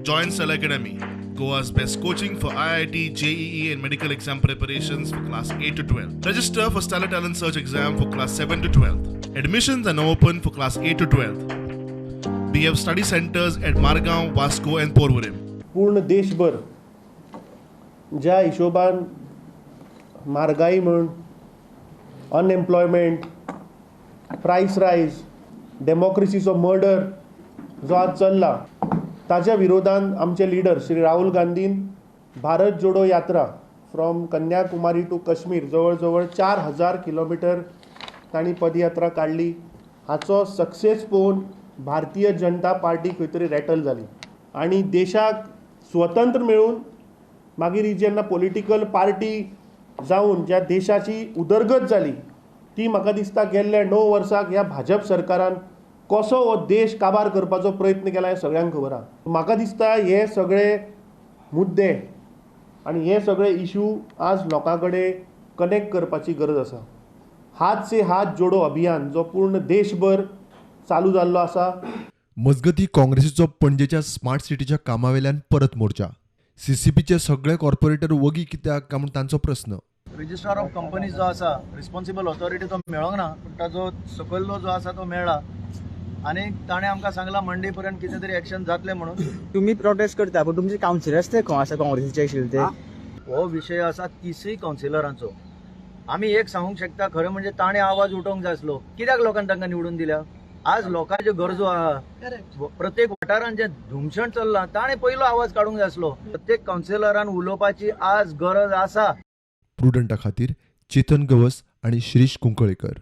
Join Cell Academy, Goa's best coaching for IIT, JEE, and medical exam preparations for class 8 to 12. Register for Stellar Talent Search exam for class 7 to 12th. Admissions are now open for class 8 to 12th. We have study centers at Margaon, Vasco, and Porvorim. पूर्ण देशभर ज्या हिशोबान म्हारगाई म्हण unemployment प्रायस रायज डेमोक्रेसीचो murder जो आज चल्ला ताच्या विरोधान आमचे लिडर श्री राहुल गांधीन भारत जोडो यात्रा फ्रॉम कन्याकुमारी टू काश्मीर जवळ जवळ 4000 किलोमीटर तांणी पदयात्रा काढली. हाचो सक्सेस पळोवन भारतीय जनता पार्टी खंय तरी रॅटल जाली आनी देशाक स्वतंत्र मेळून मागीर ही जेन्ना पॉलिटिकल पार्टी जावन ज्या देशाची उदरगत जाली ती म्हाका दिसता गेल्ल्या 9 वर्सांक ह्या भाजप सरकारान कसो हो देश काबार करपाचो प्रयत्न केला हें सगळ्यांक खबर आहा. म्हाका दिसता हे सगळे मुद्दे आनी हे सगळे इश्यू आज लोकां कडेन कनेक्ट करपाची गरज आसा. हात से हात जोडो अभियान जो पूर्ण देशभर चालू जाल्लो आसा. मजगती काँग्रेसीचो पणजेच्या स्मार्ट सिटीच्या कामावेल्यान परत मोर्चा. सीसीपीचे सगळे कॉर्पोरेटर वगी कित्याक काय म्हूण तांचो प्रस्न. रजिस्ट्रार ऑफ कंपनीज जो आसा रिस्पॉन्सिबल ऑथॉरिटी तो मेळोंक ना पूण ताजो सकयलो जो आसा तो मेळ्ळा आनी ताणें आमकां सांगलां मंडे पर्यंत कितें तरी एक्शन जातलें म्हणून. तुम्ही प्रोटेस्ट करता पण तुमचे कावन्सिलर्स ते खंय आसा काँग्रेसीचे आशिल्ले ते? हो विशय आसा 30 कावन्सिलरांचो. आमी एक सांगूंक शकता खरें म्हणजे ताणें आवाज उठोवंक जाय आसलो. कित्याक लोकांनी तांकां निवडून दिल्या? आज लोकांच्यो गरजो आहा, प्रत्येक वाठारांत जें धुमशण चल्लां ताणें पयलो आवाज काडूंक जाय आसलो. प्रत्येक कावन्सिलरान उलोवपाची आज गरज आसा. प्रुडंटा खातीर चेतन गवस आणि श्रीश कुंकळेकर.